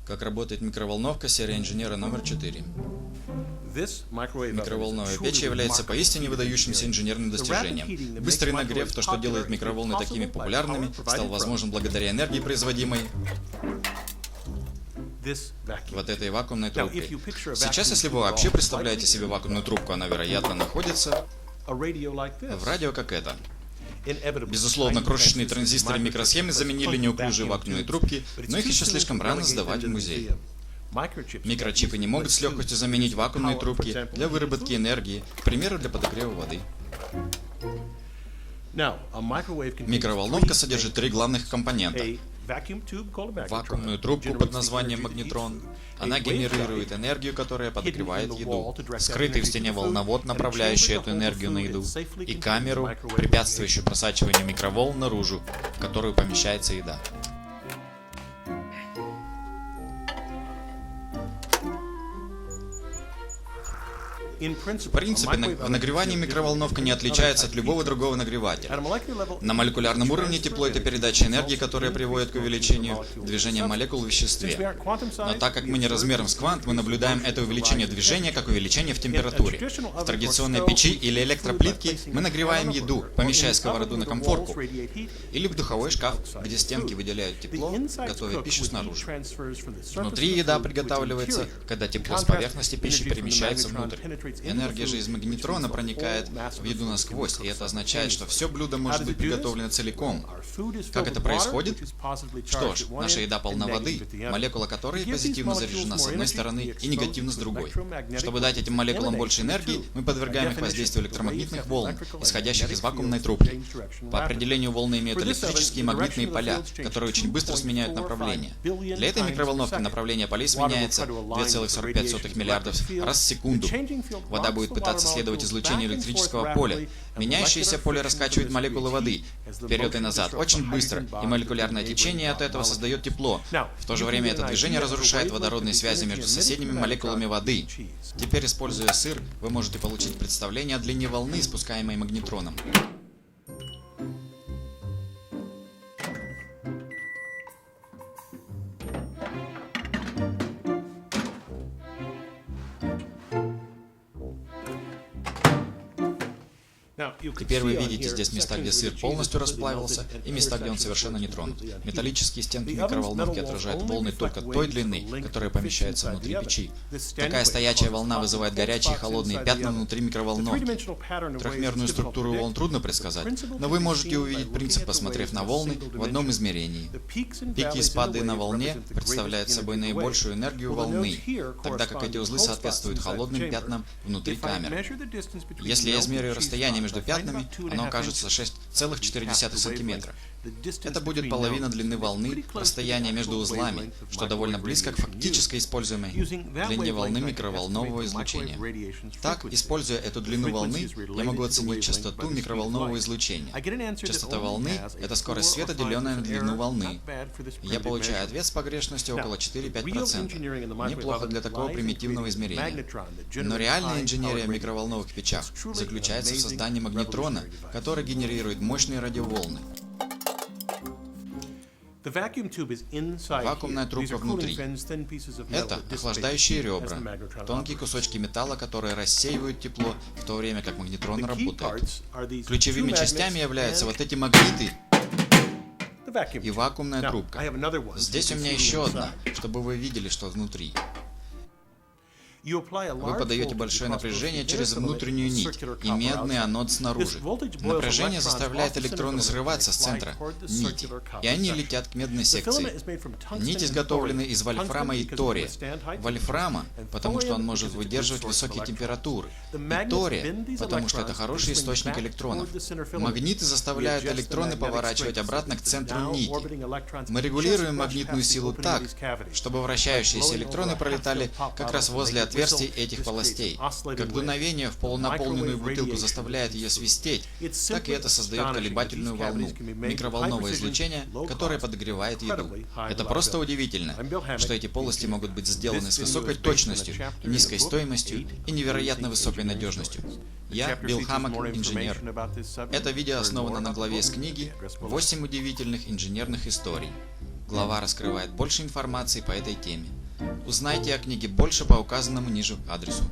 Как работает микроволновка, серия инженера номер 4. Микроволновая печь является поистине выдающимся инженерным достижением. Быстрый нагрев, то, что делает микроволны такими популярными, стал возможен благодаря энергии, производимой вот этой вакуумной трубкой. Сейчас, если вы вообще представляете себе вакуумную трубку, она, вероятно, находится в радио, как это. Безусловно, крошечные транзисторы микросхемы заменили неуклюжие вакуумные трубки, но их еще слишком рано сдавать в музей. Микрочипы не могут с легкостью заменить вакуумные трубки для выработки энергии, к примеру, для подогрева воды. Микроволновка содержит три главных компонента. Вакуумную трубку под названием магнетрон. Она генерирует энергию, которая подогревает еду. Скрытый в стене волновод, направляющий эту энергию на еду. И камеру, препятствующую просачиванию микроволн наружу, в которую помещается еда. В принципе, в нагревании микроволновка не отличается от любого другого нагревателя. На молекулярном уровне тепло — это передача энергии, которая приводит к увеличению движения молекул в веществе. Но так как мы не размером с квант, мы наблюдаем это увеличение движения как увеличение в температуре. В традиционной печи или электроплитке мы нагреваем еду, помещая сковороду на конфорку, или в духовой шкаф, где стенки выделяют тепло, готовя пищу снаружи. Внутри еда приготавливается, когда тепло с поверхности пищи перемещается внутрь. Энергия же из магнетрона проникает в еду насквозь, и это означает, что все блюдо может быть приготовлено целиком. Как это происходит? Что ж, наша еда полна воды, молекула которой позитивно заряжена с одной стороны и негативно с другой. Чтобы дать этим молекулам больше энергии, мы подвергаем их воздействию электромагнитных волн, исходящих из вакуумной трубки. По определению волны имеют электрические и магнитные поля, которые очень быстро сменяют направление. Для этой микроволновки направление полей сменяется 2,45 миллиардов раз в секунду. Вода будет пытаться следовать излучению электрического поля. Меняющееся поле раскачивает молекулы воды вперед и назад очень быстро, и молекулярное течение от этого создает тепло. В то же время это движение разрушает водородные связи между соседними молекулами воды. Теперь, используя сыр, вы можете получить представление о длине волны, испускаемой магнетроном. Теперь вы видите здесь места, где сыр полностью расплавился, и места, где он совершенно не тронут. Металлические стенки микроволновки отражают волны только той длины, которая помещается внутри печи. Такая стоячая волна вызывает горячие и холодные пятна внутри микроволновки. Трехмерную структуру волн трудно предсказать, но вы можете увидеть принцип, посмотрев на волны в одном измерении. Пики и спады на волне представляют собой наибольшую энергию волны, тогда как эти узлы соответствуют холодным пятнам внутри камеры. Если я измерю расстояние между пятнами, оно окажется 6,4 сантиметра. Это будет половина длины волны, расстояние между узлами, что довольно близко к фактически используемой длине волны микроволнового излучения. Так, используя эту длину волны, я могу оценить частоту микроволнового излучения. Частота волны — это скорость света, деленная на длину волны. Я получаю ответ с погрешностью около 4-5%. Неплохо для такого примитивного измерения. Но реальная инженерия в микроволновых печах заключается в создании магнетрона, который генерирует мощные радиоволны. Вакуумная трубка внутри. Это охлаждающие ребра, тонкие кусочки металла, которые рассеивают тепло, в то время как магнетрон работает. Ключевыми частями являются вот эти магниты и вакуумная трубка. Здесь у меня еще одна, чтобы вы видели, что внутри. Вы подаете большое напряжение через внутреннюю нить и медный анод снаружи. Напряжение заставляет электроны срываться с центра нити, и они летят к медной секции. Нить изготовлена из вольфрама и тория. Вольфрама, потому что он может выдерживать высокие температуры, и тория, потому что это хороший источник электронов. Магниты заставляют электроны поворачивать обратно к центру нити. Мы регулируем магнитную силу так, чтобы вращающиеся электроны пролетали как раз возле отверстий этих полостей. Как дуновение в полунаполненную бутылку заставляет ее свистеть, так и это создает колебательную волну, микроволновое излучение, которое подогревает еду. Это просто удивительно, что эти полости могут быть сделаны с высокой точностью, низкой стоимостью и невероятно высокой надежностью. Я Билл Хаммок, инженер. Это видео основано на главе из книги «8 удивительных инженерных историй». глава раскрывает больше информации по этой теме. Узнайте о книге больше по указанному ниже адресу.